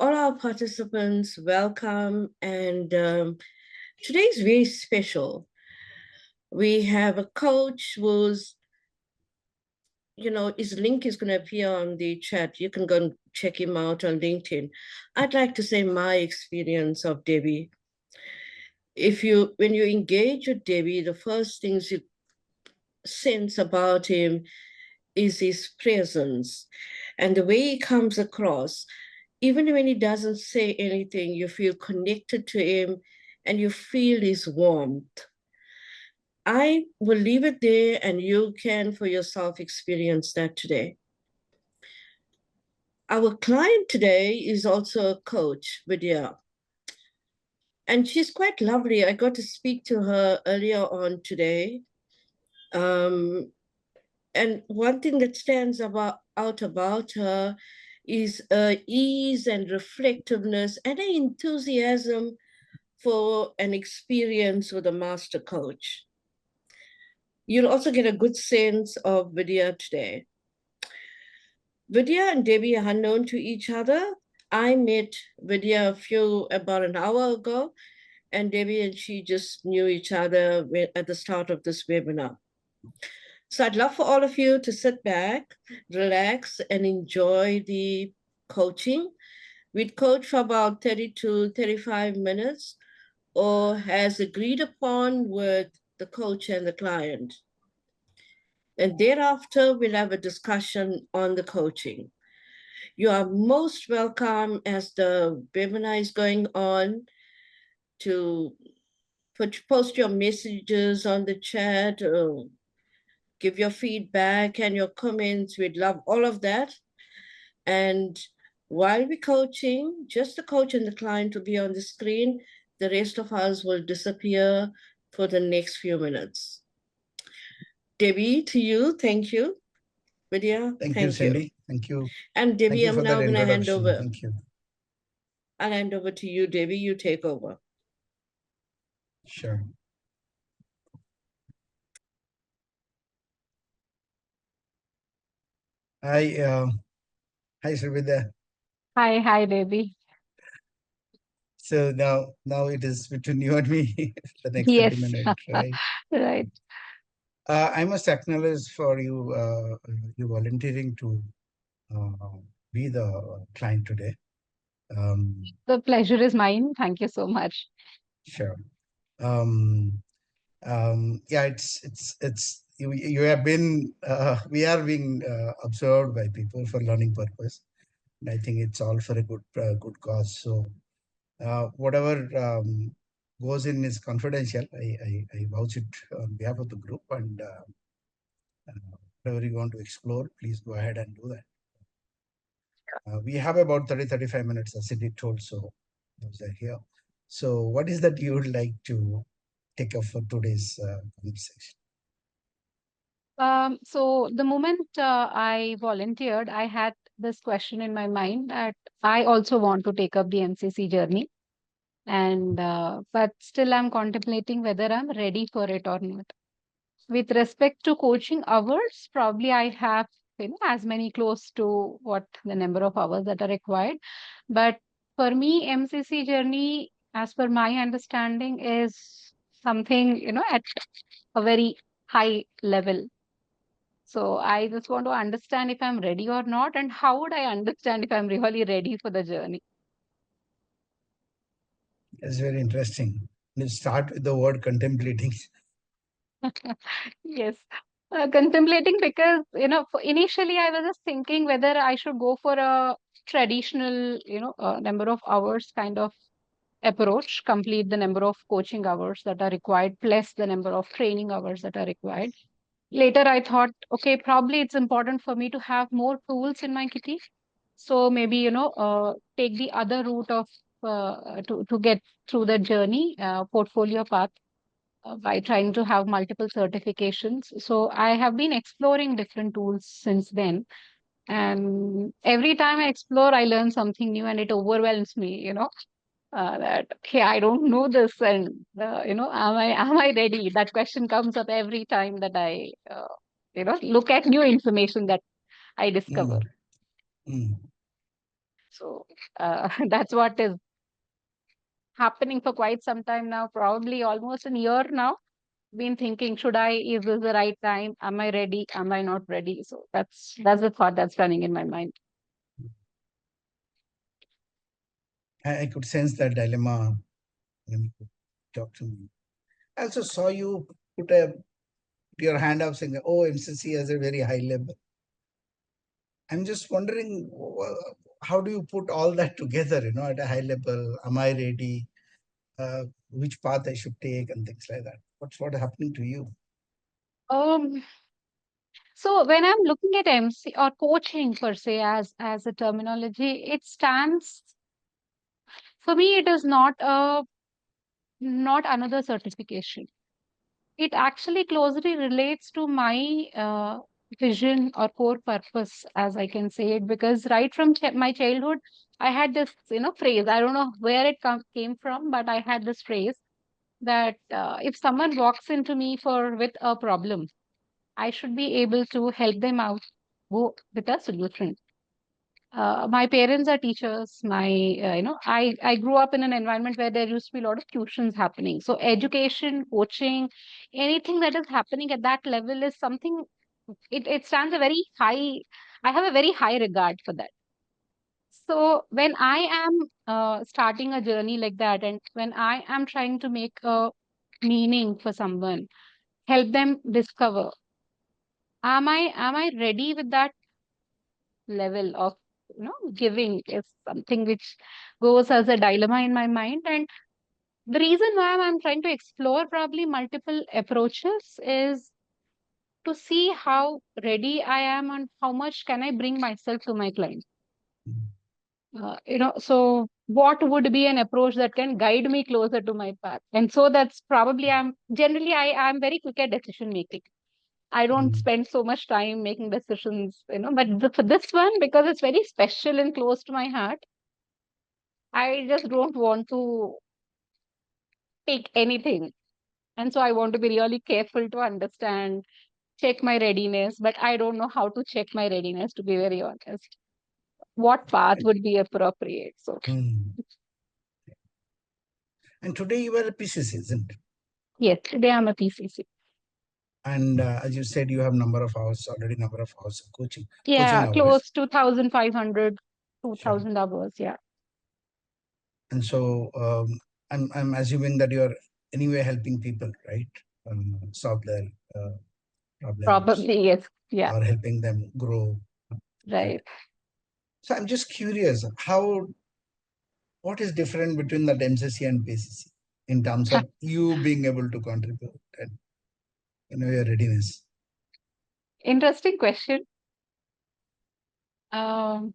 all our participants, welcome. And today is very special. We have a coach who's, his link is going to appear on the chat. You can go and check him out on LinkedIn. I'd like to say my experience of Debi. When you engage with Debi, the first things you sense about him is his presence and the way he comes across. Even when he doesn't say anything, you feel connected to him and you feel his warmth. I will leave it there and you can for yourself experience that today. Our client today is also a coach, Vidya. And she's quite lovely. I got to speak to her earlier on today. And one thing that stands out about her is ease and reflectiveness and an enthusiasm for an experience with a master coach. You'll also get a good sense of Vidya today. Vidya and Debi are unknown to each other. I met Vidya about an hour ago, and Debi and she just knew each other at the start of this webinar. So I'd love for all of you to sit back, relax, and enjoy the coaching. We'd coach for about 30 to 35 minutes, or as agreed upon with the coach and the client. And thereafter, we'll have a discussion on the coaching. You are most welcome as the webinar is going on to post your messages on the chat, or give your feedback and your comments. We'd love all of that. And while we're coaching, just the coach and the client will be on the screen. The rest of us will disappear for the next few minutes. Debi, to you, thank you. Vidya, thank you, Cindy. Thank you. And Debi, I'm now going to hand over. Thank you. I'll hand over to you, Debi. You take over. Sure. Hi, Srividya. Hi, Debi. So now it is between you and me the next yes. 30 minutes, right? Right. I must acknowledge for you volunteering to be the client today. The pleasure is mine. Thank you so much. Sure. Yeah, it's you have been we are being observed by people for learning purpose, and I think it's all for a good cause. So whatever goes in is confidential. I vouch it on behalf of the group, and whatever you want to explore, please go ahead and do that. We have about 30-35 minutes, as Cindy told, so those are here. So what is that you would like to take up for today's conversation? So the moment I volunteered, I had this question in my mind that I also want to take up the MCC journey. And but still I'm contemplating whether I'm ready for it or not. With respect to coaching hours, probably I have as many close to what the number of hours that are required. But for me, MCC journey, as per my understanding, is something at a very high level. So I just want to understand if I'm ready or not, and how would I understand if I'm really ready for the journey? It's very interesting. Let's start with the word contemplating. Yes. Contemplating because, initially I was just thinking whether I should go for a traditional, number of hours kind of approach, complete the number of coaching hours that are required, plus the number of training hours that are required. Later, I thought, okay, probably it's important for me to have more tools in my kitty. So maybe, take the other route of to get through the journey, portfolio path by trying to have multiple certifications. So I have been exploring different tools since then. And every time I explore, I learn something new and it overwhelms me, that, okay, I don't know this. And, am I ready? That question comes up every time that I, look at new information that I discover. Mm. So that's what is happening for quite some time now, probably almost a year now. Been thinking, is this the right time? Am I ready? Am I not ready? So that's the thought that's running in my mind. I could sense that dilemma when you talked to me. I also saw you put your hand up saying, "Oh, MCC has a very high level." I'm just wondering, how do you put all that together? At a high level, am I ready? Which path I should take, and things like that. What's happening to you? Um, so when I'm looking at MC or coaching per se as a terminology, it stands for me. It is not another certification. It actually closely relates to my vision or core purpose, as I can say it, because right from my childhood, I had this phrase. I don't know where it came from, but I had this phrase that if someone walks into me with a problem, I should be able to help them out, go with a solution. My parents are teachers. I grew up in an environment where there used to be a lot of tuitions happening. So education, coaching, anything that is happening at that level is something. It stands a very high. I have a very high regard for that. So when I am starting a journey like that, and when I am trying to make a meaning for someone, help them discover, am I ready with that level of giving is something which goes as a dilemma in my mind. And the reason why I'm trying to explore probably multiple approaches is to see how ready I am and how much can I bring myself to my client. So what would be an approach that can guide me closer to my path? And so that's probably I'm very quick at decision making. I don't spend so much time making decisions, but for this one, because it's very special and close to my heart, I just don't want to take anything. And so I want to be really careful to understand, check my readiness, but I don't know how to check my readiness, to be very honest. What path would be appropriate? So, And today you are a PCC, isn't it? yes, today I'm a PCC. And as you said, you have number of hours of coaching Yeah, hours. close to 1,500, 2,000 Sure. hours. Yeah. And so I'm assuming that you're anyway helping people, right? Solve their problems. Probably, yes. Yeah. Or helping them grow. Right. So I'm just curious, what is different between that MCC and PCC in terms of you being able to contribute and your readiness? Interesting question. Um,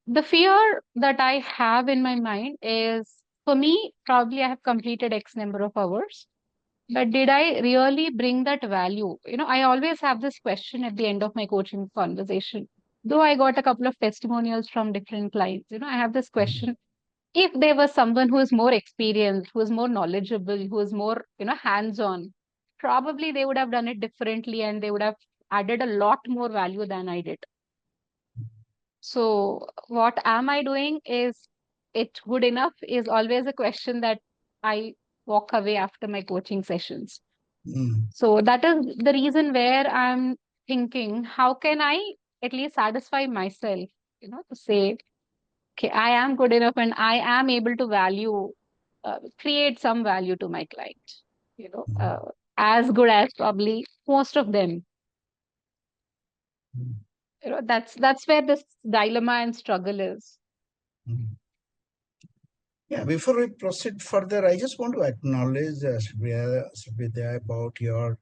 the fear that I have in my mind is, for me, probably I have completed X number of hours, but did I really bring that value? I always have this question at the end of my coaching conversation. Though I got a couple of testimonials from different clients, I have this question. If there was someone who is more experienced, who is more knowledgeable, who is more, hands-on, probably they would have done it differently and they would have added a lot more value than I did. So what am I doing? Is it good enough? Is always a question that I walk away after my coaching sessions. So that is the reason where I'm thinking, how can I at least satisfy myself, to say, okay, I am good enough and I am able to create some value to my client, as good as probably most of them. That's where this dilemma and struggle is. Yeah, before we proceed further, I just want to acknowledge Srividya, about your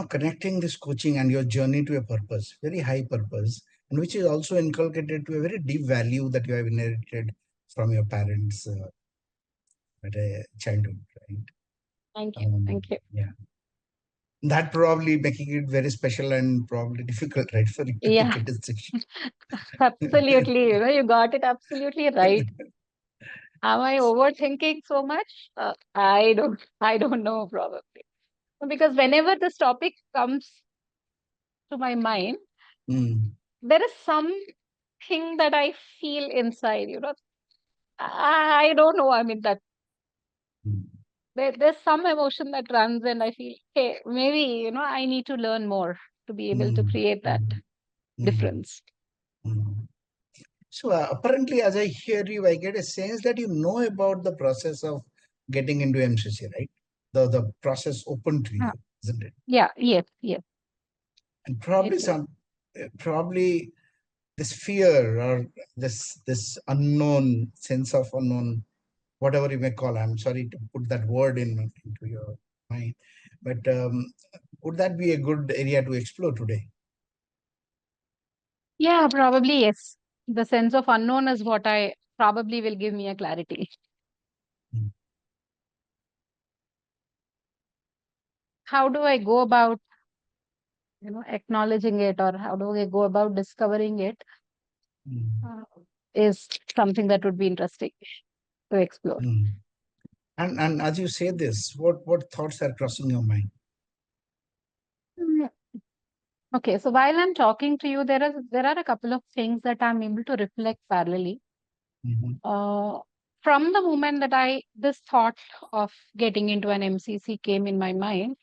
connecting this coaching and your journey to a purpose, very high purpose, and which is also inculcated to a very deep value that you have inherited from your parents at a childhood, right? Thank you. Thank you. Yeah. That probably making it very special and probably difficult, right, for you to Yeah. take a decision. Absolutely. You got it absolutely right. Am I overthinking so much? I don't know, probably. Because whenever this topic comes to my mind, there is some thing that I feel inside, I don't know. I mean, that Mm. there's some emotion that runs, and I feel, hey, maybe, I need to learn more to be able to Mm. create that Mm. difference. Mm. So apparently, as I hear you, I get a sense that you know about the process of getting into MCC, right? The process open to Uh, you, isn't it? yeah, yes, yes, And it is. probably this fear or this unknown sense of unknown, whatever you may call. I'm sorry to put that word into your mind, but would that be a good area to explore today? Yeah, probably yes. The sense of unknown is what I probably will give me a clarity. Mm. How do I go about, acknowledging it, or how do I go about discovering it, Mm. uh, is something that would be interesting to explore. Mm. And as you say this, what thoughts are crossing your mind? Mm, Okay, so while I'm talking to you, there are a couple of things that I'm able to reflect parallelly. Mhm. Uh, from the moment that this thought of getting into an MCC came in my mind,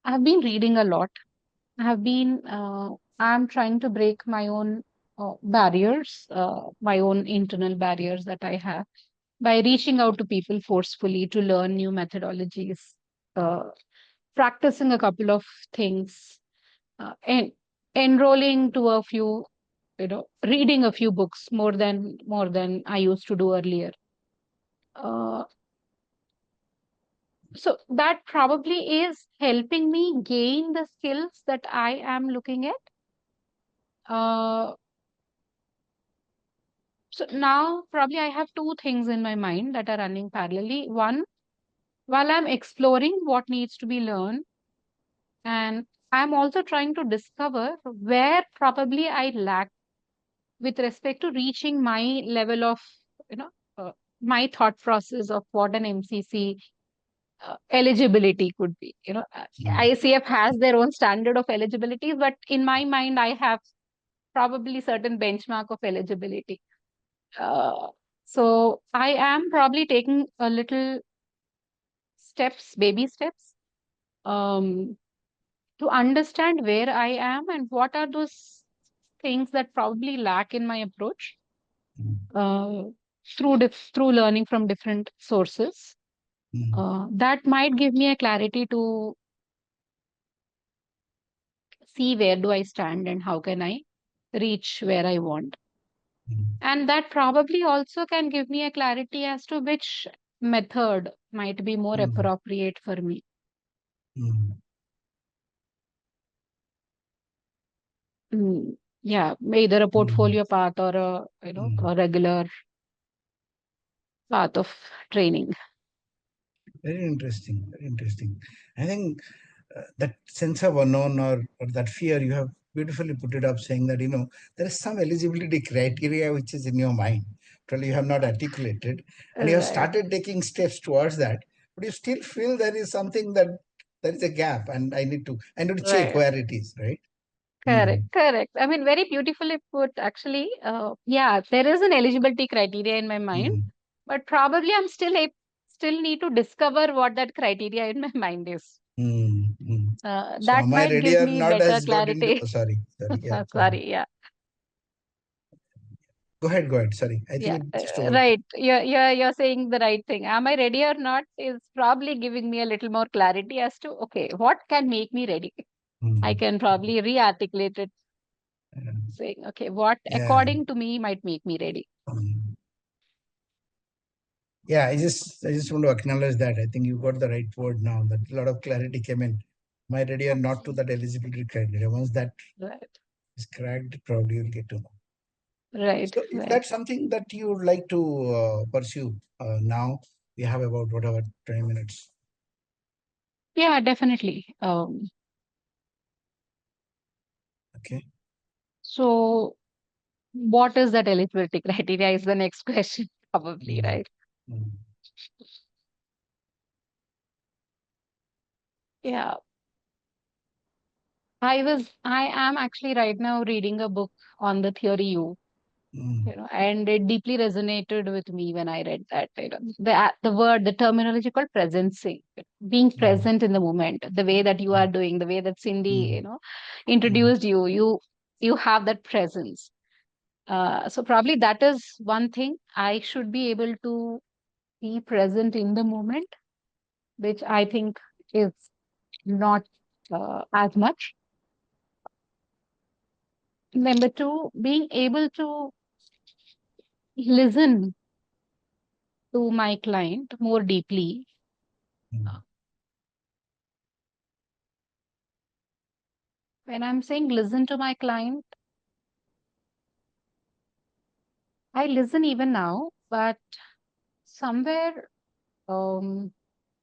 I've been reading a lot. I'm trying to break my own barriers, my own internal barriers that I have by reaching out to people forcefully to learn new methodologies, uh, practicing a couple of things, and enrolling to a few, reading a few books more than I used to do earlier. Uh, so that probably is helping me gain the skills that I am looking at. Uh, so now probably I have two things in my mind that are running parallelly. One, while I'm exploring what needs to be learned, and I'm also trying to discover where probably I lack with respect to reaching my level of, you know, uh, my thought process of what an MCC eligibility could be. Mm. ICF has their own standard of eligibility, but in my mind, I have probably certain benchmark of eligibility. Uh, so I am probably taking a little steps, baby steps, um, to understand where I am and what are those things that probably lack in my approach, Mm. uh, through learning from different sources. Mm. That might give me a clarity to see where do I stand and how can I reach where I want. Mm. And that probably also can give me a clarity as to which method might be more Mm. appropriate for me. Mm. Mm, yeah, either a Mm. portfolio path or Mm. a regular path of training. Very interesting. Very interesting. I think that sense of unknown or that fear, you have beautifully put it up, saying that there is some eligibility criteria which is in your mind, probably you have not articulated, and you have Right, started taking steps towards that, but you still feel there is something that there is a gap, and I need to check right. where it is, right? Correct, Mm. correct. I mean, very beautifully put, actually. Yeah, there is an eligibility criteria in my mind, Mm. but probably I'm still need to discover what that criteria in my mind is. Mm. Mm. So That am I might ready give or me not better has got into, clarity. oh, sorry, yeah, go ahead. Sorry, yeah, Go ahead, sorry, I think yeah, it just over. right. You're saying the right thing. Am I ready or not is probably giving me a little more clarity as to, okay, what can make me ready? I Mm. can probably re-articulate it, Yeah. saying, okay, what Yeah. according to me might make me ready. Mm. Yeah, I just want to acknowledge that. I think you got the right word now. That a lot of clarity came in. Am I ready or not to that eligibility criteria? Once that Right, is cracked, probably you'll get to know. right, So, is right. that something that you would like to pursue now? We have about whatever 20 minutes. Yeah, definitely. Okay. So what is that eligibility criteria is the next question, probably, Mm. right? Mm. Yeah. I am actually right now reading a book on the theory U. And it deeply resonated with me when I read that. The word, the terminology called presencing, being present in the moment, the way that you are doing, the way that Cindy, introduced you, you have that presence. So probably that is one thing I should be able to be present in the moment, which I think is not as much. Number two, being able to listen to my client more deeply. When I'm saying listen to my client, I listen even now, but somewhere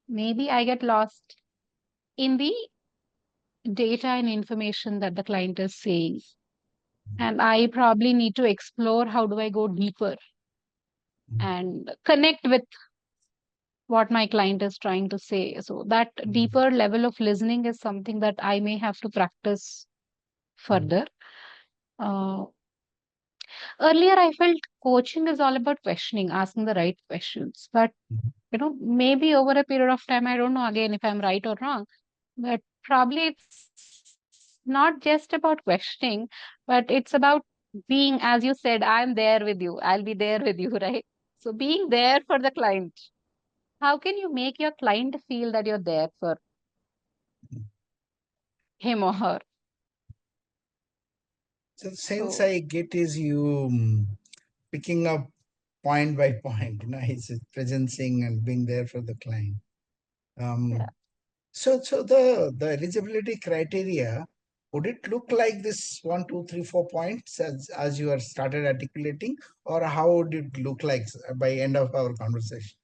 maybe I get lost in the data and information that the client is saying. And I probably need to explore how do I go deeper and connect with what my client is trying to say. So that deeper level of listening is something that I may have to practice further. Earlier, I felt coaching is all about questioning, asking the right questions. But maybe over a period of time, I don't know again if I'm right or wrong, but probably it's not just about questioning, but it's about being, as you said, I'm there with you, I'll be there with you, right? So being there for the client. How can you make your client feel that you're there for him or her? So the sense I get is you picking up point by point, it's presencing and being there for the client. So the eligibility criteria, would it look like this 1, 2, 3, 4 points as you are started articulating, or how would it look like by end of our conversation?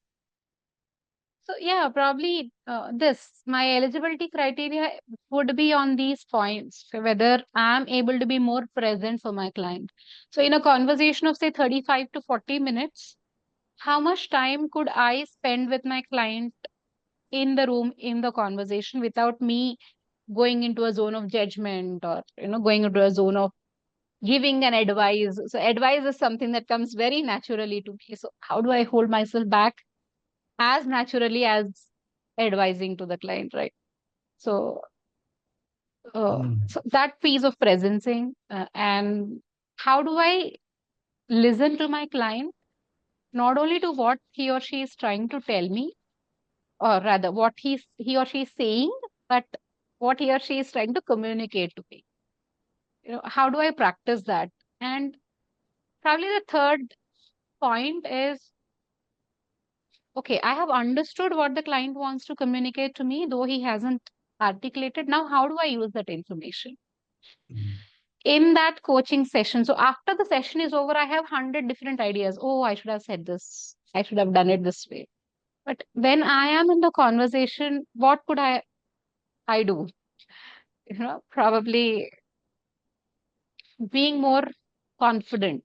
So yeah, probably my eligibility criteria would be on these points, whether I'm able to be more present for my client. So in a conversation of say 35 to 40 minutes, how much time could I spend with my client in the room, in the conversation, without me going into a zone of judgment or, going into a zone of giving an advice. So advice is something that comes very naturally to me. So how do I hold myself back as naturally as advising to the client, right? So, so that piece of presencing and how do I listen to my client, not only to what he or she is trying to tell me, or rather what he or she is saying, but what he or she is trying to communicate to me. How do I practice that? And probably the third point is, okay, I have understood what the client wants to communicate to me, though he hasn't articulated. Now, how do I use that information in that coaching session? So after the session is over, I have 100 different ideas. Oh, I should have said this. I should have done it this way. But when I am in the conversation, what could I do? Probably being more confident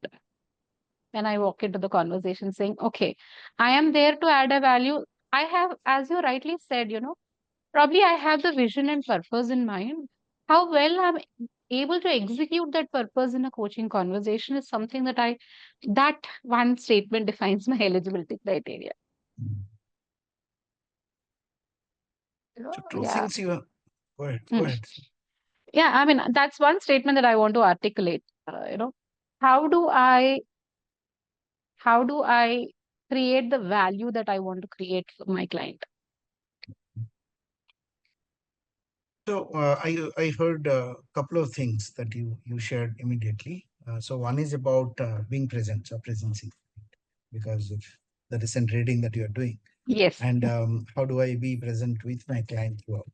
when I walk into the conversation, saying, okay, I am there to add a value. I have, as you rightly said, probably I have the vision and purpose in mind. How well I'm able to execute that purpose in a coaching conversation is something that one statement defines my eligibility criteria. So two Yeah. things you go ahead. Yeah, I mean, that's one statement that I want to articulate. How do I create the value that I want to create for my client? So I heard a couple of things that you shared immediately. So one is about being present, so presencing, because of the recent reading that you are doing. Yes. And how do I be present with my client throughout?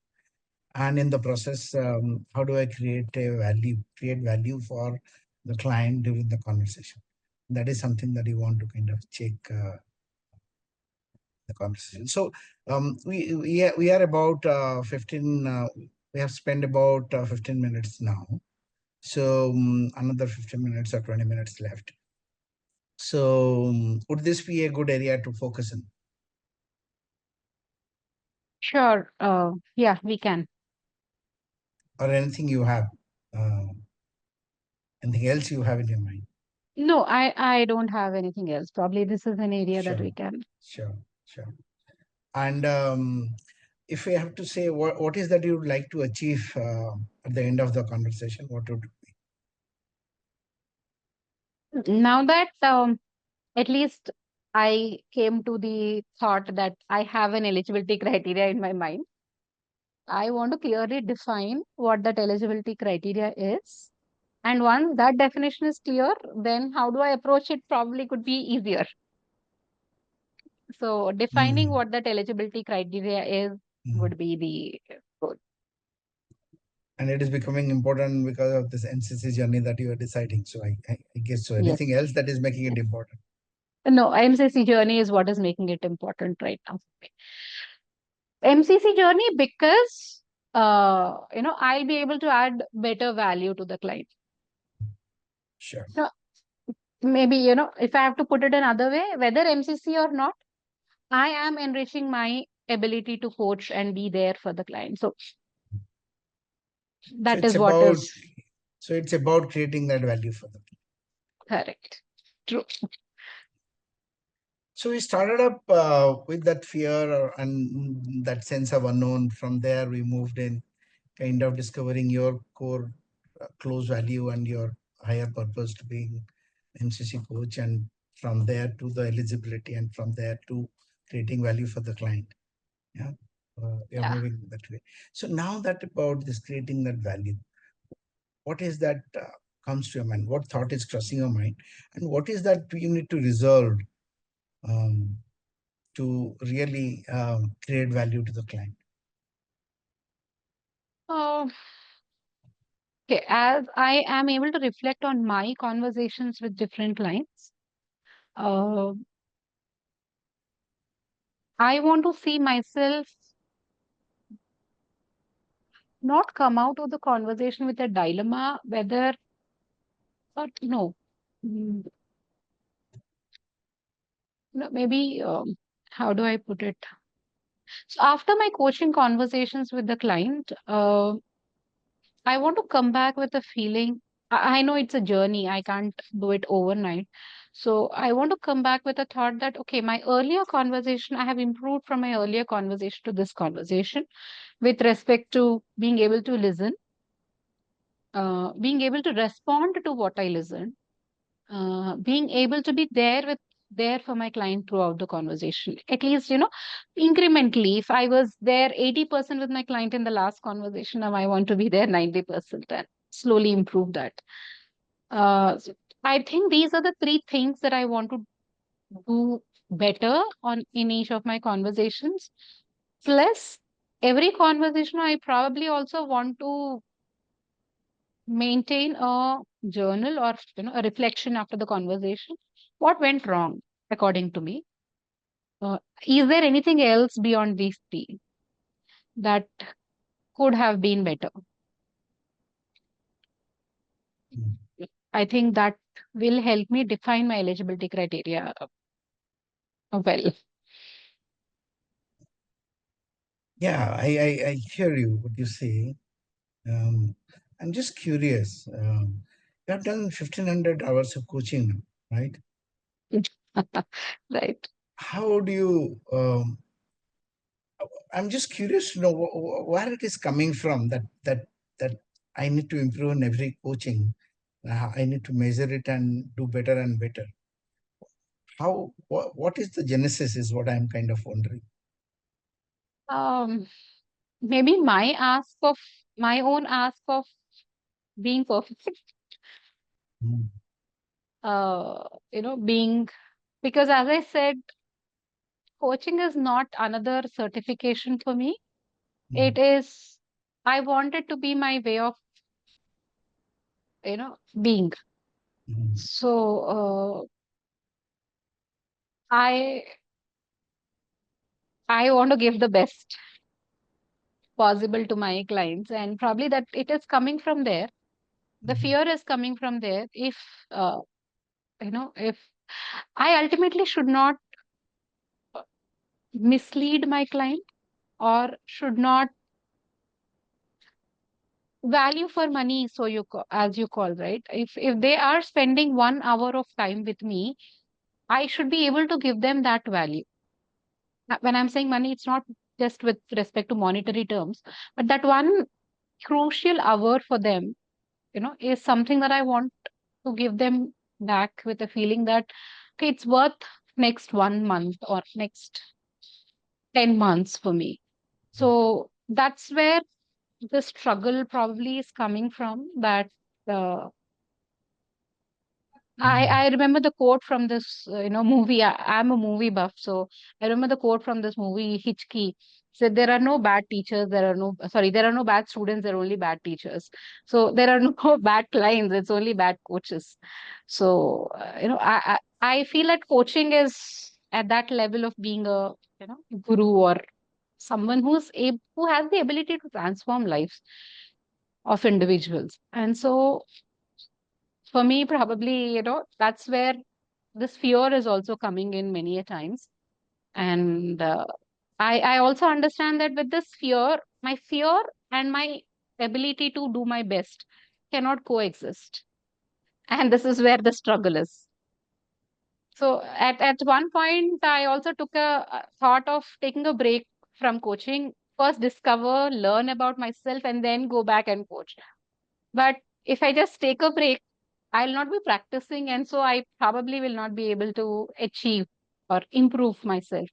And in the process, how do I create value for the client during the conversation? That is something that you want to kind of check the conversation. So we are about 15. We have spent about 15 minutes now. So another 15 minutes or 20 minutes left. So would this be a good area to focus on? Sure. Yeah, we can. Or anything you have? Anything else you have in your mind? No, I don't have anything else. Probably this is an area that we Sure, can. sure, sure. And if we have to say, what is that you would like to achieve at the end of the conversation, what would it be? Now that at least I came to the thought that I have an eligibility criteria in my mind. I want to clearly define what that eligibility criteria is. And once that definition is clear, then how do I approach it probably could be easier. So defining Mm, what that eligibility criteria is mm. would be the goal. And it is becoming important because of this MCC journey that you are deciding. So I guess so. Yes. Anything else that is making it important? No, MCC journey is what is making it important right now. MCC journey because I'll be able to add better value to the client. Sure. So maybe if I have to put it another way, whether MCC or not, I am enriching my ability to coach and be there for the client. So So that it's is what about is creating that value for them. correct. True. So we started up with that fear and that sense of unknown. From there, we moved in, kind of discovering your core close value and your higher purpose to being MCC coach, and from there to the eligibility, and from there to creating value for the client. Yeah, we are Yeah. moving that way. So now that about this creating that value, what is that comes to your mind? What thought is crossing your mind, and what is that you need to resolve um, to really create value to the client? Oh, okay. As I am able to reflect on my conversations with different clients, uh, I want to see myself not come out of the conversation with a dilemma whether or no. Mm, no, maybe how do I put it? So after my coaching conversations with the client, I want to come back with a feeling. I know it's a journey. I can't do it overnight. So I want to come back with a thought that, okay, my earlier conversation, I have improved from my earlier conversation to this conversation with respect to being able to listen, being able to respond to what I listen, being able to be there for my client throughout the conversation, at least incrementally. If I was there 80% with my client in the last conversation, now I want to be there 90% and slowly improve that. So I think these are the three things that I want to do better on in each of my conversations. Plus, every conversation I probably also want to maintain a journal or a reflection after the conversation. What went wrong according to me? Is there anything else beyond these three that could have been better? Mm. I think that will help me define my eligibility criteria well. Yeah, I hear you what you say. Um, I'm just curious. You have done 1,500 hours of coaching now, right? Right. How do you? I'm just curious to know where it is coming from. That I need to improve in every coaching. I need to measure it and do better and better. How? What is the genesis? Is what I'm kind of wondering. Um, Maybe my own ask of being perfect, Mm, being, because as I said, coaching is not another certification for me. mm, It is, I want it to be my way of, being. mm, So, I I want to give the best possible to my clients, and probably that it is coming from there. The mm, fear is coming from there. Uh, if I ultimately should not mislead my client or should not value for money, so as you call, right? If they are spending 1 hour of time with me, I should be able to give them that value. When I'm saying money, it's not just with respect to monetary terms, but that one crucial hour for them, is something that I want to give them back with a feeling that, okay, it's worth next 1 month or next 10 months for me. So that's where the struggle probably is coming from, that uh, I remember the quote from this, movie. I'm a movie buff, so I remember the quote from this movie, Hitchki. Said there are no bad teachers, there are no bad students, there are only bad teachers. So there are no bad clients, it's only bad coaches. So I feel that coaching is at that level of being a guru, or someone who has the ability to transform lives of individuals. And so for me, probably, that's where this fear is also coming in many a times. And I also understand that with this fear, my fear and my ability to do my best cannot coexist. And this is where the struggle is. So at one point, I also took a thought of taking a break from coaching, first discover, learn about myself, and then go back and coach. But if I just take a break, I'll not be practicing, and so I probably will not be able to achieve or improve myself.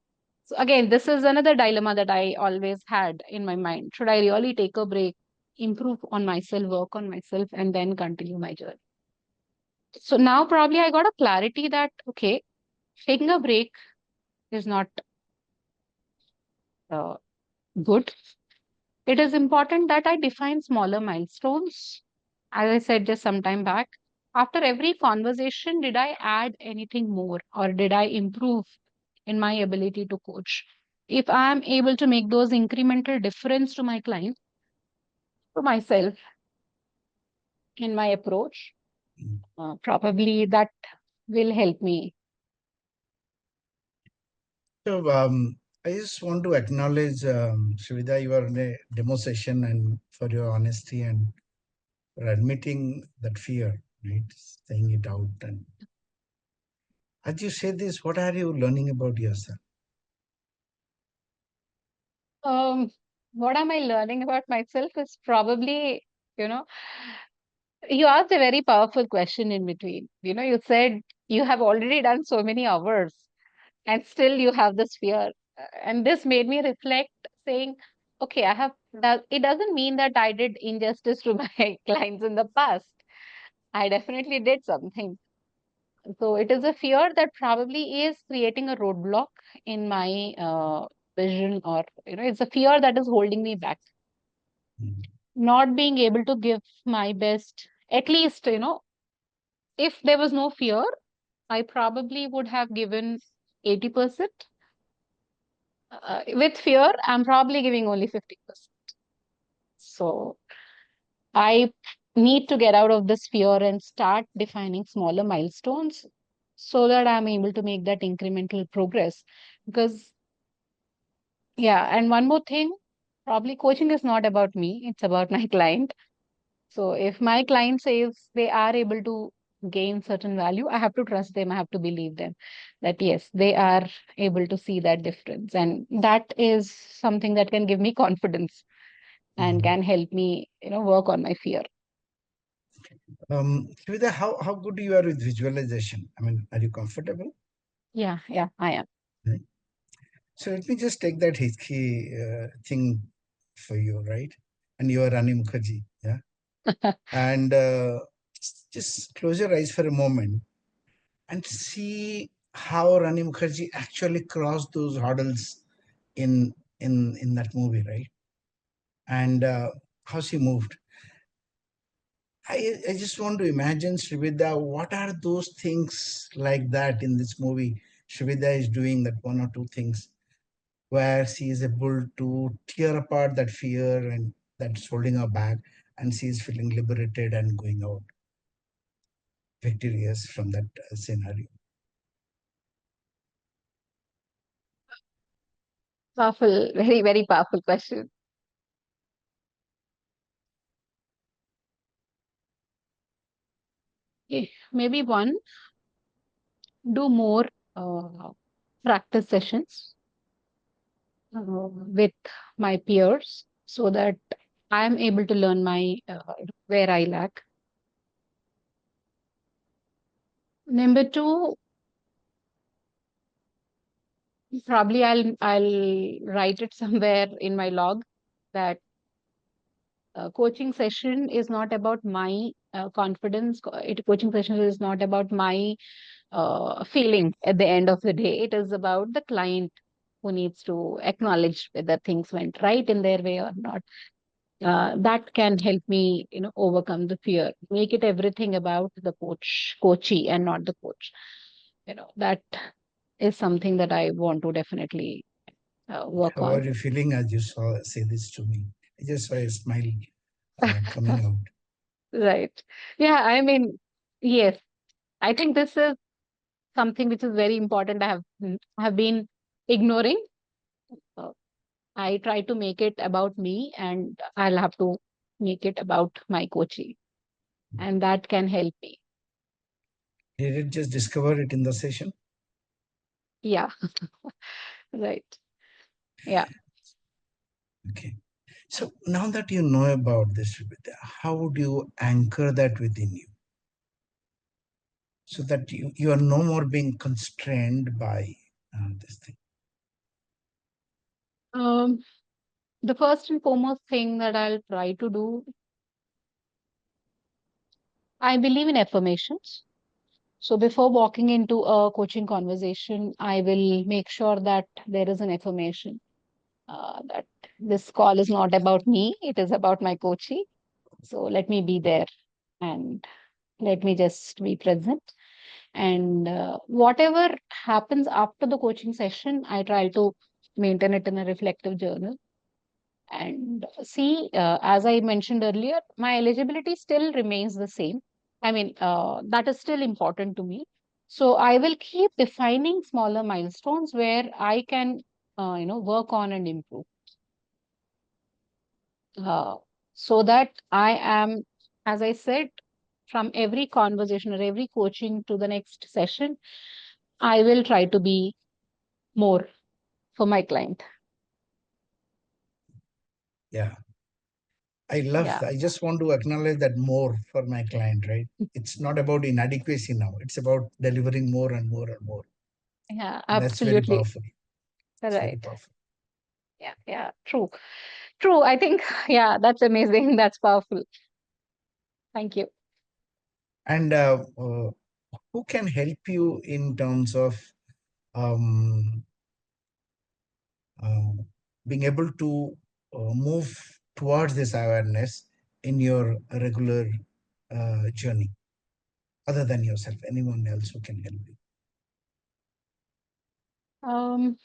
So again, this is another dilemma that I always had in my mind. Should I really take a break, improve on myself, work on myself, and then continue my journey? So now probably I got a clarity that, okay, taking a break is not uh, good. It is important that I define smaller milestones. As I said just some time back, after every conversation, did I add anything more, or did I improve in my ability to coach? If I am able to make those incremental difference to my client, to myself, in my approach, probably that will help me. So I just want to acknowledge, Srividya, your demo session and for your honesty and for admitting that fear, right? Saying it out. And as you say this, what are you learning about yourself? Um, what am I learning about myself is probably, you know, you asked a very powerful question in between. You said you have already done so many hours and still you have this fear. And this made me reflect, saying, okay, it doesn't mean that I did injustice to my clients in the past. I definitely did something. So it is a fear that probably is creating a roadblock in my vision, or, it's a fear that is holding me back, Mm. not being able to give my best. At least, if there was no fear, I probably would have given 80%. With fear, I'm probably giving only 50%. So I need to get out of this fear and start defining smaller milestones so that I'm able to make that incremental progress. Because, yeah, and one more thing, probably coaching is not about me, it's about my client. So if my client says they are able to gain certain value, I have to trust them, I have to believe them that yes, they are able to see that difference. And that is something that can give me confidence and Mm. can help me, work on my fear. Srividya, how good you are with visualization? I mean, are you comfortable? Yeah, I am. Right. So let me just take that Hiski thing for you, right? And you are Rani Mukherjee, yeah? And just close your eyes for a moment and see how Rani Mukherjee actually crossed those hurdles in that movie, right? And how she moved. I just want to imagine Srividya, what are those things like that in this movie? Srividya is doing that one or two things where she is able to tear apart that fear and that's holding her back, and she is feeling liberated and going out victorious from that scenario. Powerful, very, very powerful question. Maybe one, do more practice sessions with my peers so that I am able to learn my where I lack. Number two, probably I'll write it somewhere in my log that coaching session is not about my confidence. Coaching session is not about my feeling at the end of the day. It is about the client who needs to acknowledge whether things went right in their way or not. That can help me, overcome the fear. Make it everything about the coachee, and not the coach. That is something that I want to definitely work How are on. you feeling as you say this to me? I just saw a smile coming out. Right. Yeah, I mean, yes, I think this is something which is very important. I have been ignoring. Uh, I try to make it about me, and I'll have to make it about my coachee, and that can help me. Did it just discover it in the session? Yeah, right. Yeah. Okay. So now that you know about this, Srividya, how would you anchor that within you so that you are no more being constrained by this thing? Um, the first and foremost thing that I'll try to do, I believe in affirmations. So before walking into a coaching conversation, I will make sure that there is an affirmation that this call is not about me, it is about my coachee. So let me be there, and let me just be present. And whatever happens after the coaching session, I try to maintain it in a reflective journal. And see, as I mentioned earlier, my eligibility still remains the same. I mean, that is still important to me. So I will keep defining smaller milestones where I can, work on and improve. uh, so that I am, as I said, from every conversation or every coaching to the next session, I will try to be more for my client. Yeah. I just want to acknowledge that more for my client, right? It's not about inadequacy now. It's about delivering more and more and more. Yeah, And that's very absolutely. powerful. It's very Right. powerful. Yeah, true. True. I think, yeah, that's amazing. That's powerful. Thank you. And who can help you in terms of um, uh, being able to move towards this awareness in your regular journey, other than yourself? Anyone else who can help you? Um,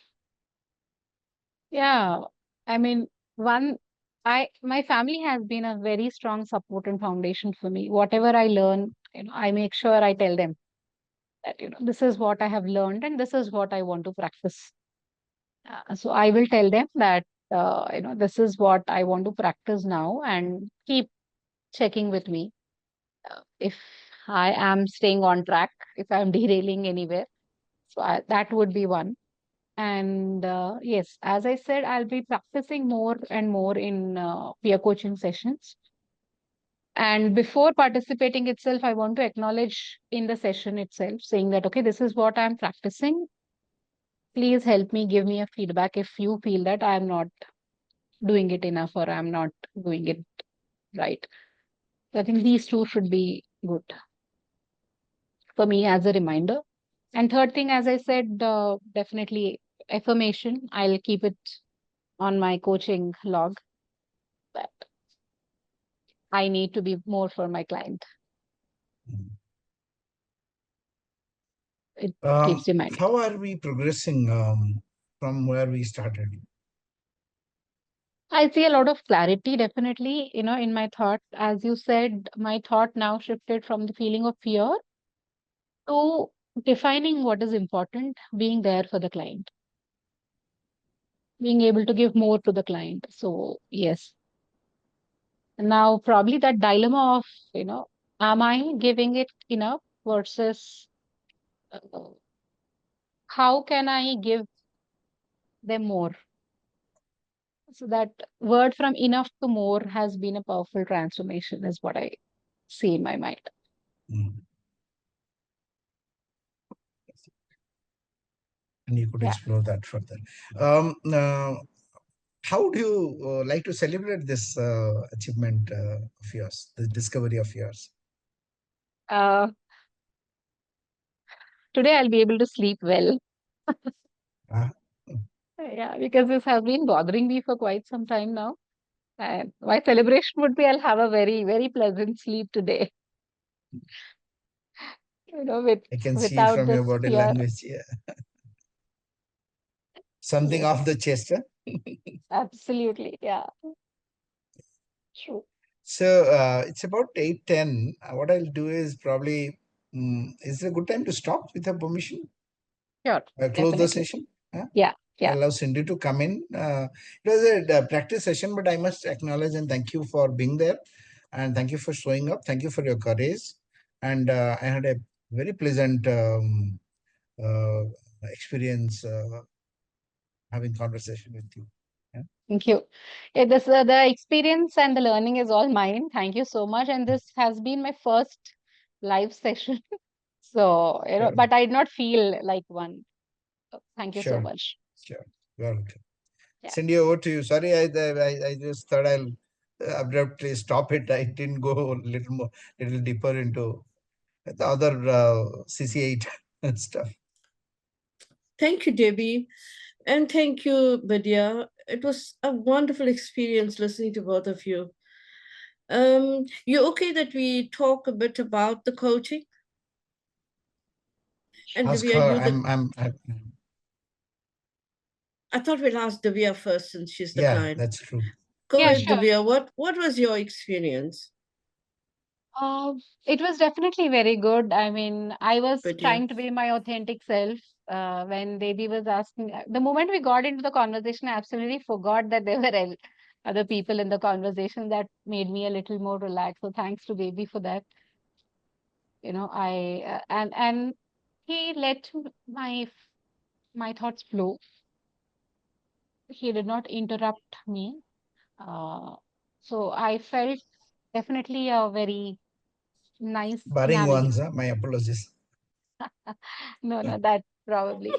yeah, I mean, one, my family has been a very strong support and foundation for me. Whatever I learn, I make sure I tell them that, this is what I have learned and this is what I want to practice. So I will tell them that, this is what I want to practice now, and keep checking with me if I am staying on track, if I'm derailing anywhere. So that would be one. And yes, as I said, I'll be practicing more and more in peer coaching sessions. And before participating itself, I want to acknowledge in the session itself, saying that, okay, this is what I'm practicing. Please help me, give me a feedback if you feel that I'm not doing it enough or I'm not doing it right. So I think these two should be good for me as a reminder. And third thing, as I said, definitely affirmation. I'll keep it on my coaching log that I need to be more for my client. It keeps reminding. How are we progressing from where we started? I see a lot of clarity, definitely, in my thought. As you said, my thought now shifted from the feeling of fear to defining what is important, being there for the client, being able to give more to the client. So, yes. Now, probably that dilemma of, am I giving it enough versus how can I give them more? So that word from enough to more has been a powerful transformation, is what I see in my mind. Mm. And you could Yeah. explore that further. Um, uh, how do you like to celebrate this achievement of yours, the discovery of yours? Uh, Today I'll be able to sleep well. Ah, Yeah, because this has been bothering me for quite some time now. And my celebration would be I'll have a very, very pleasant sleep today, I can see without from this your body fear. language. Yeah. Something Yes, off the chest. Huh? absolutely. Yeah, true. So it's about 8:10. What I'll do is probably, is it a good time to stop with her permission? Sure, Close the definitely. session. Huh? Yeah, yeah. I allow Cindy to come in. It was a practice session, but I must acknowledge and thank you for being there. And thank you for showing up. Thank you for your courage. And I had a very pleasant uh, experience having conversation with you. Yeah. Thank you. The experience and the learning is all mine. Thank you so much. And this has been my first live session. So, Sure, but I did not feel like one. Thank you so sure, much. sure. Welcome. Yeah. Cindy, over to you. Sorry, I just thought I'll abruptly stop it. I didn't go a little deeper into the other CC8 and stuff. Thank you, Debbie. And thank you, Vidya. It was a wonderful experience listening to both of you. You okay that we talk a bit about the coaching? And Ask Divya, her. you the I'm I thought we'd ask Divya first since she's the yeah, client. that's true. Go Yeah, ahead, sure. Divya. What was your experience, Uh, it was definitely very good. I mean, I was Vidya? trying to be my authentic self when Devi was asking. The moment we got into the conversation, I absolutely forgot that there were other people in the conversation. That made me a little more relaxed. So thanks to Devi for that. I and he let my thoughts flow. He did not interrupt me. Uh, so I felt definitely a very nice Barring navigation. ones, my apologies. No, no, that probably.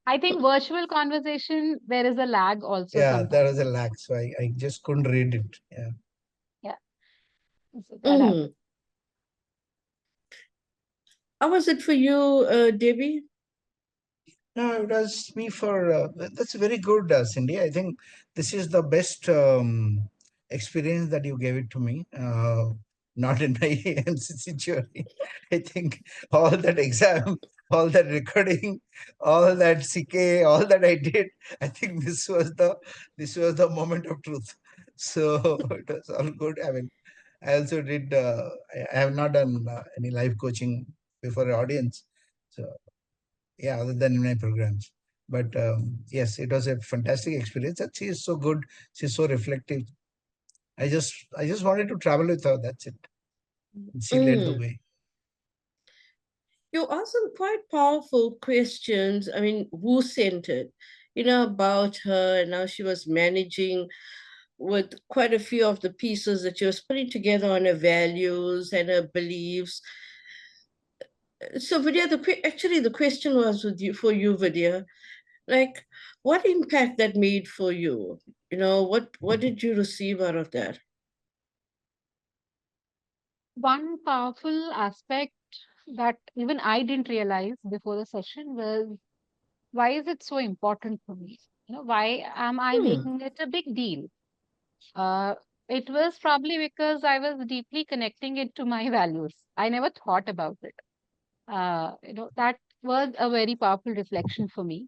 I think virtual conversation, there is a lag also Yeah, there was sometimes. a lag, so I just couldn't read it. Yeah. Yeah, so that Mm. happens. How was it for you, Debbie? No, it was me for that's very good, Cindy. I think this is the best experience that you gave it to me. Not in my MCC journey. I think all that exam, all that recording, all that CK, all that I did. I think this was the moment of truth. So it was all good. I mean, I also did. I have not done any live coaching before an audience. So yeah, other than in my programs. But yes, it was a fantastic experience, and she is so good. She's so reflective. I just wanted to travel with her. That's it. And she led the Mm. way. You asked some quite powerful questions. I mean, who centered, about her and how she was managing with quite a few of the pieces that she was putting together on her values and her beliefs. So, Vidya, actually, the question was for you, Vidya, like, what impact that made for you? What did you receive out of that? One powerful aspect that even I didn't realize before the session was why is it so important for me? Why am I Hmm. making it a big deal? Uh, it was probably because I was deeply connecting it to my values. I never thought about it. That was a very powerful reflection for me.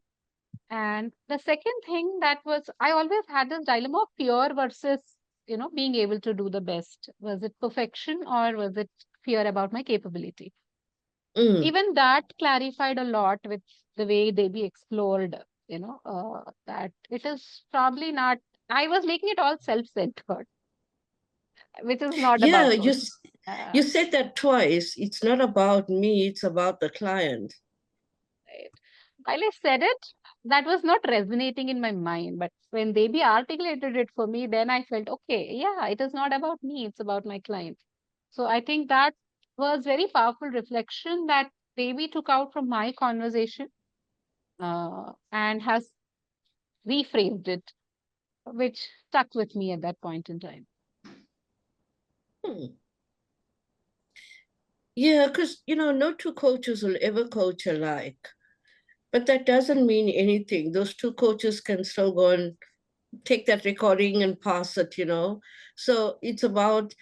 And the second thing that was, I always had this dilemma of fear versus, being able to do the best. Was it perfection or was it fear about my capability? Mm. Even that clarified a lot with the way they be explored, that it is probably not, I was making it all self centered, which is not Yeah, about me. You said that twice. It's not about me, it's about the client. Right. While I said it, that was not resonating in my mind. But when Debi articulated it for me, then I felt, okay, yeah, it is not about me, it's about my client. So I think that was very powerful reflection that Debi took out from my conversation and has rephrased it, which stuck with me at that point in time. Yeah, because, no two coaches will ever coach alike. But that doesn't mean anything. Those two coaches can still go and take that recording and pass it. So it's about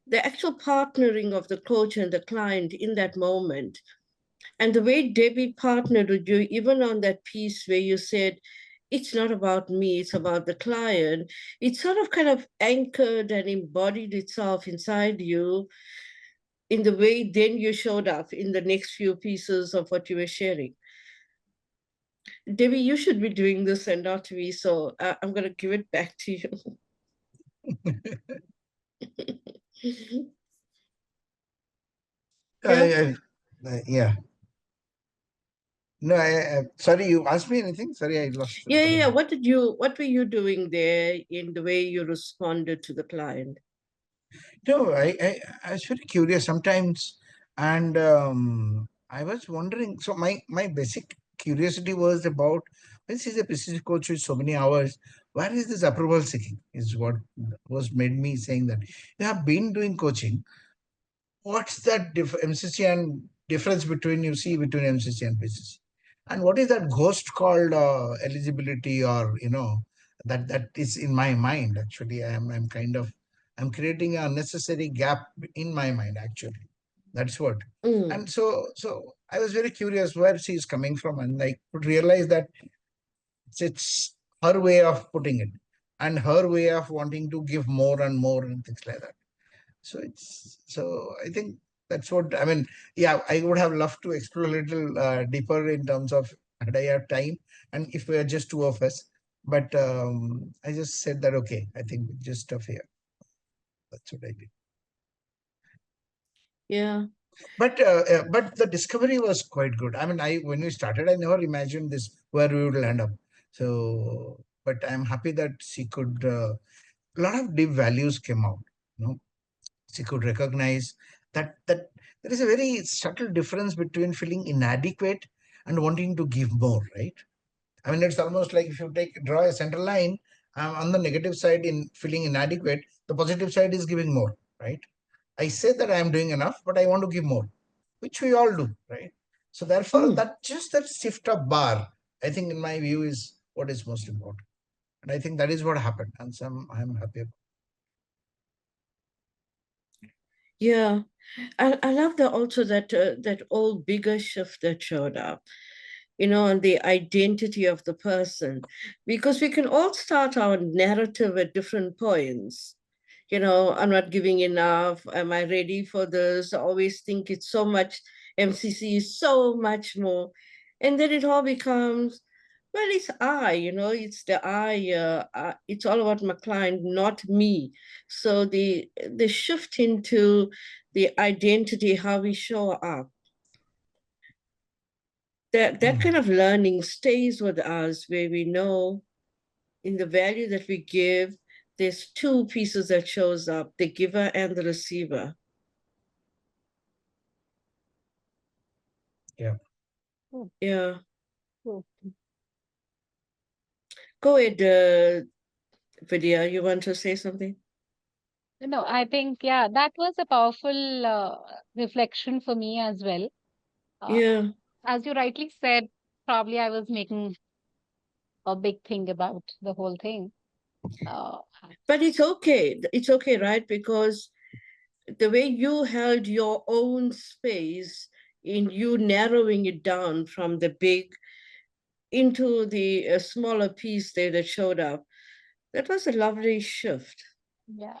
the actual partnering of the coach and the client in that moment. And the way Debbie partnered with you, even on that piece where you said, it's not about me, it's about the client, it sort of kind of anchored and embodied itself inside you in the way then you showed up in the next few pieces of what you were sharing. Debbie, you should be doing this and not me, so I'm going to give it back to you. Yeah. No, sorry, you asked me anything? Sorry, I lost. Yeah. What were you doing there in the way you responded to the client? No, I was very curious sometimes, and I was wondering. So my basic curiosity was about, when she's a business coach with so many hours, where is this approval seeking? Is what was made me saying that you have been doing coaching. What's that MCC and difference between between MCC and BCC? And what is that ghost called eligibility, or that is in my mind actually. I'm creating a necessary gap in my mind actually. That's what. And so I was very curious where she is coming from, and I could realize that it's her way of putting it, and her way of wanting to give more and more and things like that. So I think that's what I mean. Yeah, I would have loved to explore a little deeper in terms of, had I had time, and if we are just two of us. But I just said that, okay, I think just stuff here. That's what I did. Yeah. But the discovery was quite good. I mean, when we started, I never imagined this where we would land up. So, but I'm happy that she could. A lot of deep values came out. You know, she could recognize that there is a very subtle difference between feeling inadequate and wanting to give more, right? I mean, it's almost like if you draw a center line, on the negative side in feeling inadequate, the positive side is giving more, right? I say that I am doing enough, but I want to give more, which we all do, right? So therefore, that shift of bar, I think, in my view, is what is most important, and I think that is what happened, and so I'm happy about. Yeah, I love also that old bigger shift that showed up, on the identity of the person, because we can all start our narrative at different points. I'm not giving enough. Am I ready for this? I always think it's so much. MCC is so much more, and then it all becomes, well, it's it's the I. It's all about my client, not me. So the shift into the identity, how we show up, that kind of learning stays with us, where we know in the value that we give, there's two pieces that shows up: the giver and the receiver. Yeah. Yeah. Go ahead, Vidya. You want to say something? No, I think, yeah, that was a powerful reflection for me as well. Yeah. As you rightly said, probably I was making a big thing about the whole thing. But it's okay. It's okay, right? Because the way you held your own space in you narrowing it down from the big into the smaller piece there that showed up, that was a lovely shift. Yeah.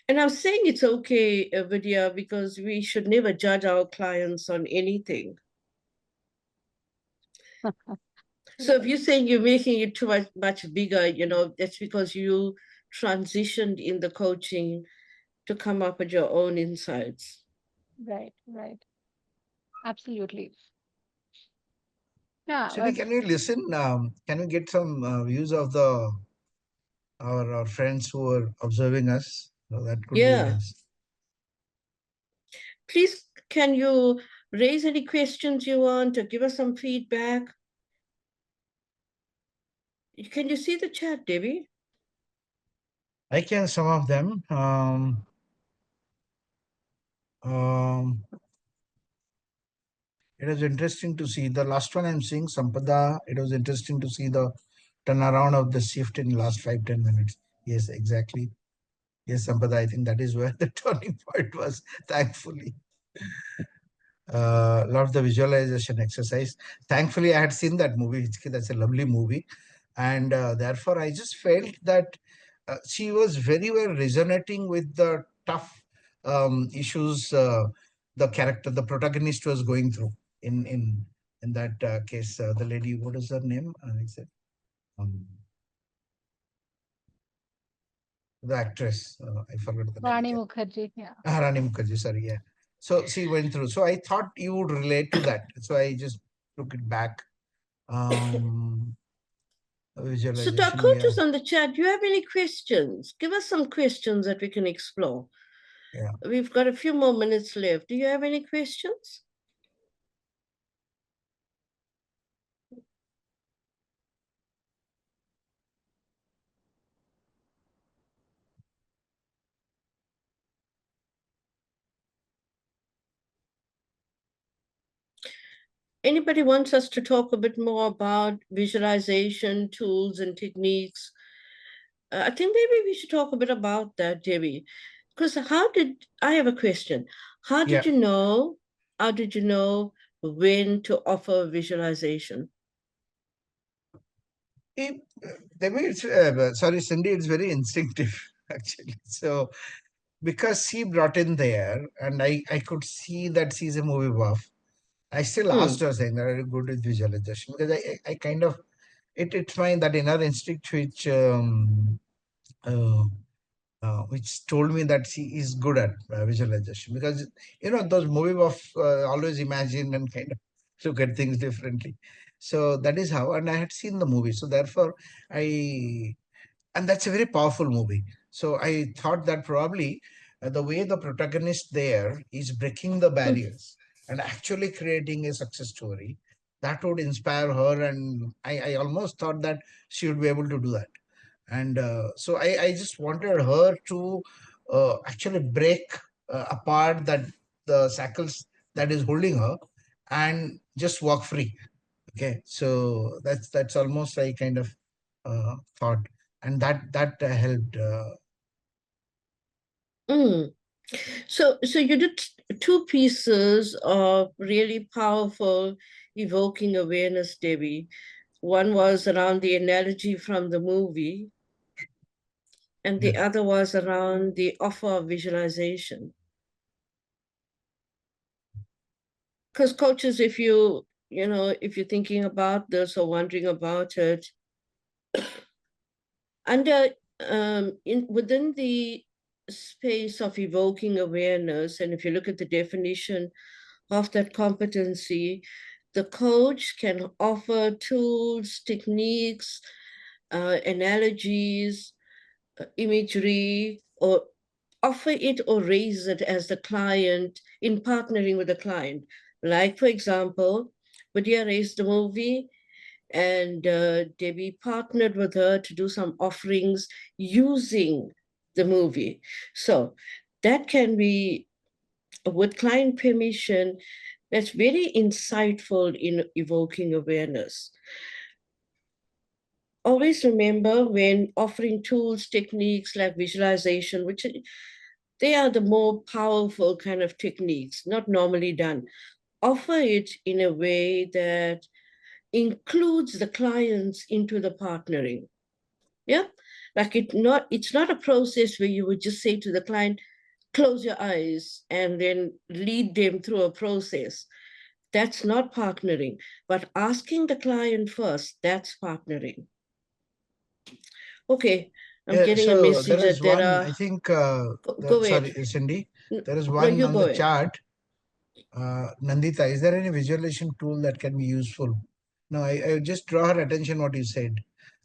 And I'm saying it's okay, Vidya, because we should never judge our clients on anything. So if you're saying you're making it too much bigger, that's because you transitioned in the coaching to come up with your own insights. Right, right. Absolutely. Yeah, Cindy, can you listen? Can we get some views of the our friends who are observing us? So that could be Yeah. nice. Please, can you raise any questions you want or give us some feedback? Can you see the chat, Debbie? I can some of them. It was interesting to see the last one I'm seeing, Sampada. It was interesting to see the turnaround of the shift in the last 5-10 minutes. Yes, exactly. Yes, Sampada, I think that is where the turning point was, thankfully. Lot of the visualization exercise. Thankfully, I had seen that movie. That's a lovely movie. And therefore, I just felt that she was very well resonating with the tough issues the protagonist was going through in that case. The lady, what is her name? I said, the actress. I forgot the name Rani again. Mukherjee. Yeah. Rani Mukherjee, sorry, yeah. So she went through. So I thought you would relate to that. So I just took it back. So to our Visualization, yeah. coaches on the chat, do you have any questions? Give us some questions that we can explore. Yeah. We've got a few more minutes left. Do you have any questions? Anybody wants us to talk a bit more about visualization tools and techniques? I think maybe we should talk a bit about that, Debbie. Because I have a question. How Yeah. did you know, how did you know when to offer visualization? The way it's, sorry, Cindy, it's very instinctive, actually. So, because she brought in there, and I could see that she's a movie buff, I still asked her, saying that, are you good with visualization? Because I kind of, it's my that inner instinct uh, which told me that she is good at visualization, because those movie buff always imagine and kind of look at things differently. So that is how, and I had seen the movie, so therefore I and that's a very powerful movie. So I thought that probably the way the protagonist there is breaking the barriers and actually creating a success story, that would inspire her, and I almost thought that she would be able to do that. And so I just wanted her to actually break apart that the shackles that is holding her and just walk free. Okay, so that's almost I kind of thought, and that helped. Mm. So you did two pieces of really powerful evoking awareness, Debbie. One was around the analogy from the movie, and the Yeah. other was around the offer of visualization. Because coaches, if if you're thinking about this or wondering about it, under within the space of evoking awareness, and if you look at the definition of that competency, the coach can offer tools, techniques, analogies, imagery, or offer it or raise it as the client in partnering with the client. Like, for example, Vidya raised the movie, and Debbie partnered with her to do some offerings using the movie. So that can be, with client permission, that's very insightful in evoking awareness. Always remember, when offering tools, techniques like visualization, which they are the more powerful kind of techniques, not normally done, offer it in a way that includes the clients into the partnering. Yeah. Like it's not a process where you would just say to the client, close your eyes and then lead them through a process. That's not partnering. But asking the client first, that's partnering. Okay. I'm getting a So message there is that there one, are. I think, Go ahead. sorry, Cindy, there is No, one you on go the ahead. chart. Nandita, is there any visualization tool that can be useful? No, I just draw her attention what you said.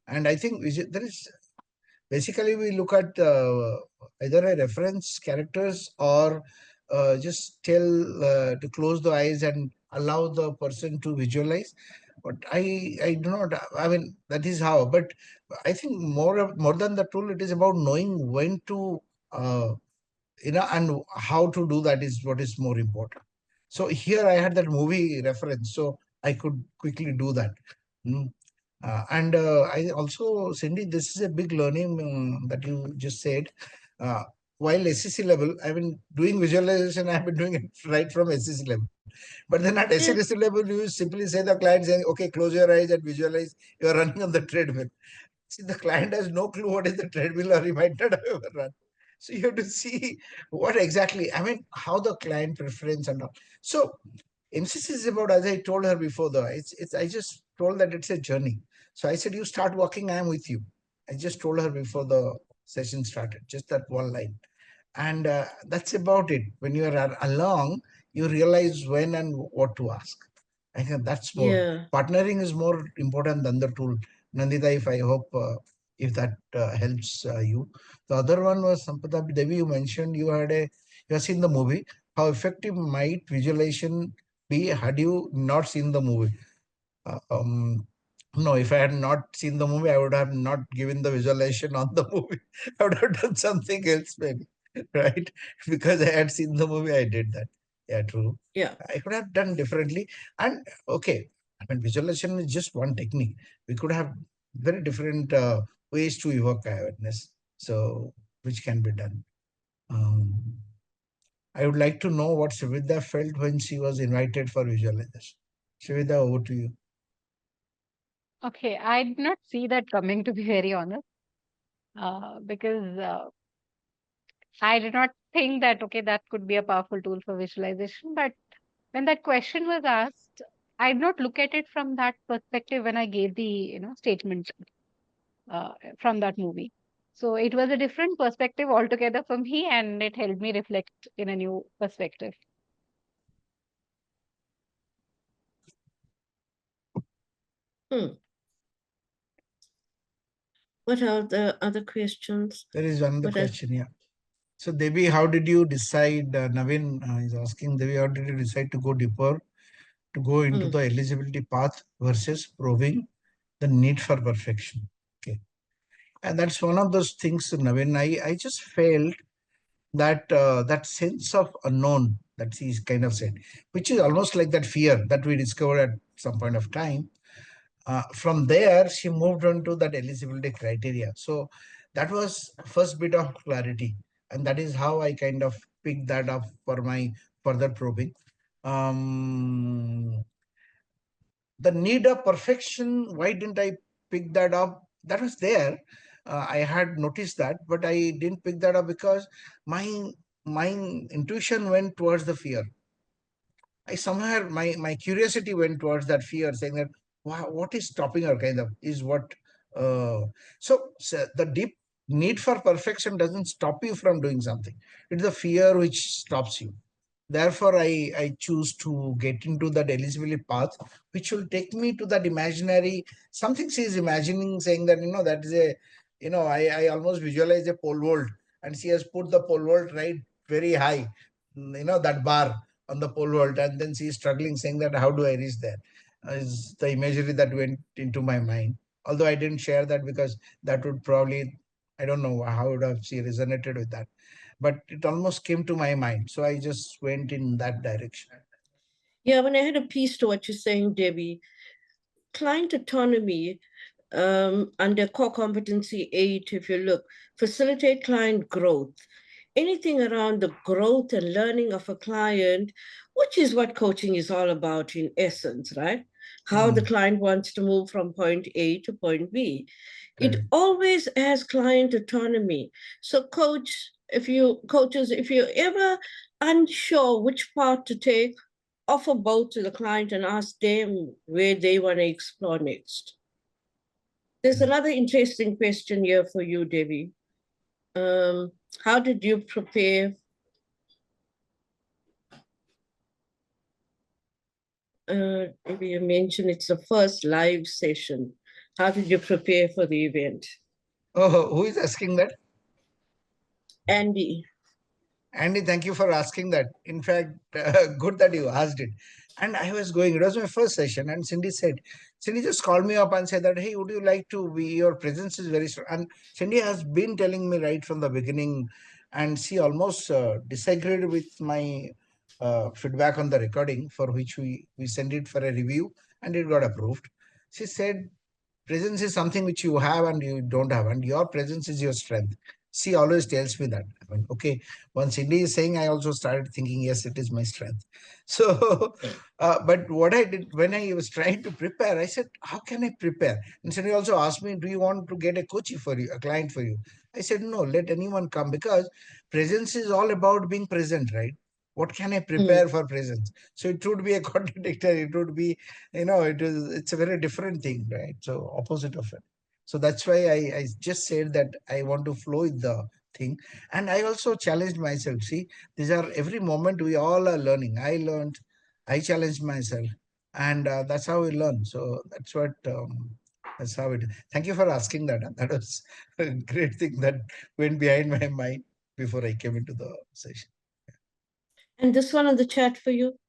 And I think there is basically we look at either a reference characters or just tell to close the eyes and allow the person to visualize. But I do not, I mean, that is how. But I think more than the tool, it is about knowing when to uh, and how to do that is what is more important. So here I had that movie reference, so I could quickly do that. Mm. And I also, Cindy, this is a big learning that you just said. Uh, while SCC level, I've been doing visualization, I've been doing it right from SCC level. But then at Yeah. SCC level, you simply say the client saying, okay, close your eyes and visualize you're running on the treadmill. See, the client has no clue what is the treadmill or he might not have ever run. So you have to see what exactly, I mean, how the client preference and all. So MCC is about, as I told her before, though, I just told that it's a journey. So I said, you start walking, I am with you. I just told her before the session started, just that one line. And that's about it. When you are along, you realize when and what to ask. I think that's more. Yeah. Partnering is more important than the tool. Nandita, if I hope if that helps you. The other one was Sampada Devi. You mentioned you have seen the movie. How effective might visualization be had you not seen the movie? Uh, um, no, if I had not seen the movie, I would have not given the visualization on the movie. I would have done something else, maybe, right? Because I had seen the movie, I did that. Yeah, true. Yeah. I could have done differently. And okay, I mean, visualization is just one technique. We could have very different ways to evoke awareness. So, which can be done. Um, I would like to know what Srividya felt when she was invited for visualization. Srividya, over to you. Okay, I did not see that coming, to be very honest, because I did not think that, okay, that could be a powerful tool for visualization. But when that question was asked, I did not look at it from that perspective when I gave the, statement from that movie. So it was a different perspective altogether for me, and it helped me reflect in a new perspective. Hmm. What are the other questions? There is another What are question, yeah. So, Devi, how did you decide? Navin is asking, Devi, how did you decide to go deeper, to go into the eligibility path versus proving the need for perfection? Okay. And that's one of those things, Navin. I just felt that that sense of unknown that he's kind of said, which is almost like that fear that we discovered at some point of time. From there, she moved on to that eligibility criteria. So that was first bit of clarity, and that is how I kind of picked that up for my further probing. Um, the need of perfection. Why didn't I pick that up? That was there. I had noticed that, but I didn't pick that up because my my intuition went towards the fear. I somehow my curiosity went towards that fear, saying that wow, what is stopping her? Kind of is what. So the deep need for perfection doesn't stop you from doing something. It's the fear which stops you. Therefore, I choose to get into that eligibility path, which will take me to that imaginary something she is imagining, saying that that is a I almost visualize a pole vault, and she has put the pole vault right very high, that bar on the pole vault, and then she is struggling, saying that how do I reach there? Is the imagery that went into my mind. Although I didn't share that because that would probably, I don't know how would have she resonated with that, but it almost came to my mind. So I just went in that direction. Yeah, when I had a piece to what you're saying, Debbie, client autonomy under core competency 8, if you look, facilitate client growth. Anything around the growth and learning of a client, which is what coaching is all about in essence, right? How the client wants to move from point A to point B. It Correct. always has client autonomy. So coaches, if you're ever unsure which path to take, offer both to the client and ask them where they want to explore next. There's another interesting question here for you, Debi. How did you prepare? Maybe you mentioned it's the first live session. How did you prepare for the event? Oh, who is asking that? Andy. Andy, thank you for asking that. In fact, good that you asked it. And I was going, it was my first session, and Cindy just called me up and said that, hey, would you like to be, your presence is very strong. And Cindy has been telling me right from the beginning, and she almost disagreed with my feedback on the recording, for which we sent it for a review, and it got approved. She said, presence is something which you have and you don't have, and your presence is your strength. She always tells me that. I mean, okay, once Cindy is saying, I also started thinking, yes, it is my strength. So, but what I did when I was trying to prepare, I said, how can I prepare? And Cindy also asked me, do you want to get a coach for you, a client for you? I said, no, let anyone come, because presence is all about being present, right? What can I prepare for presence? So it would be a contradictory. It would be, it's a very different thing, right? So opposite of it. So that's why I just said that I want to flow with the thing. And I also challenged myself. See, these are every moment we all are learning. I learned, I challenged myself, and that's how we learn. So that's how it. Thank you for asking that. That was a great thing that went behind my mind before I came into the session. And this one in the chat for you.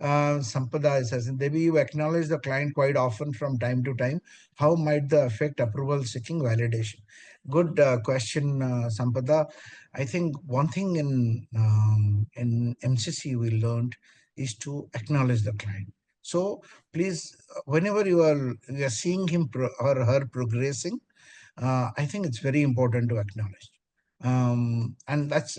Sampada says, Debi, you acknowledge the client quite often from time to time. How might the affect approval seeking validation? Good question, Sampada. I think one thing in MCC we learned is to acknowledge the client. So please, whenever you are seeing him or her progressing, I think it's very important to acknowledge. And that's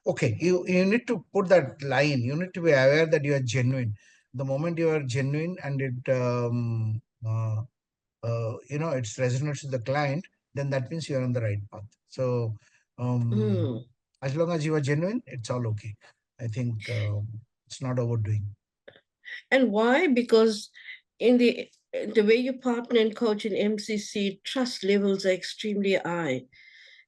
okay. You need to put that line. You need to be aware that you are genuine. The moment you are genuine and it resonates with the client, then that means you are on the right path. So as long as you are genuine, it's all okay. I think it's not overdoing. And why? Because in the way you partner and coach in MCC, trust levels are extremely high.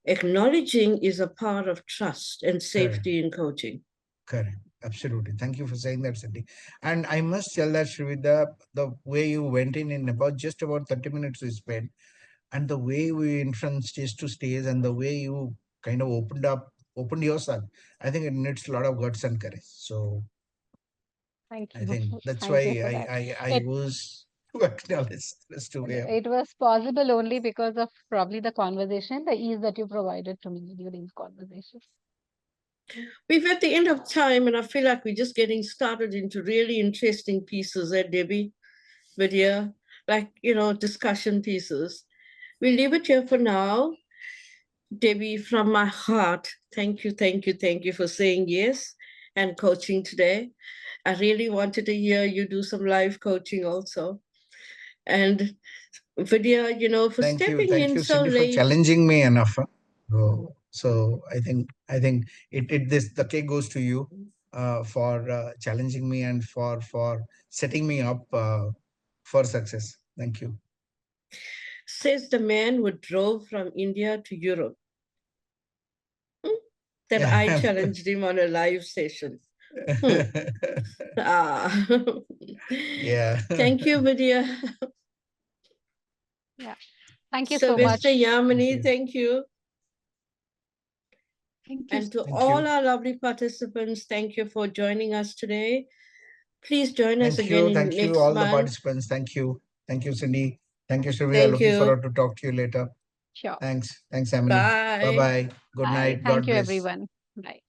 Acknowledging is a part of trust and safety in coaching. Correct. Absolutely. Thank you for saying that, Cindy. And I must tell that, Srividya, the way you went in about just about 30 minutes we spent, and the way we went from stage to stage, and the way you kind of opened yourself, I think it needs a lot of guts and courage. So Thank I you. think that's Thank why you for that. I was to acknowledge this to be. It was possible only because of probably the conversation, the ease that you provided to me during the conversation. We've at the end of time, and I feel like we're just getting started into really interesting pieces, Debi, Vidya, like, discussion pieces. We'll leave it here for now. Debi, from my heart, thank you, thank you, thank you for saying yes and coaching today. I really wanted to hear you do some live coaching also. And Vidya, for Thank stepping in you, so Cindy, for late. challenging me enough. So I think the cake goes to you for challenging me and for setting me up for success. Thank you. Says the man who drove from India to Europe. That Yeah. I challenged him on a live session. Yeah. Thank you, Vidya. Yeah. Thank you so Sylvester much. Yamini, thank you. Thank you. And to all our lovely participants, thank you for joining us today. Please join us again in Thank you, next all the month. participants. Thank you, Cindy. Thank you, Sylvia. Thank Looking you. forward to talk to you later. Sure. Thanks, Amini. Bye. Bye. Good Bye. night. Thank God you, bless. everyone. Bye.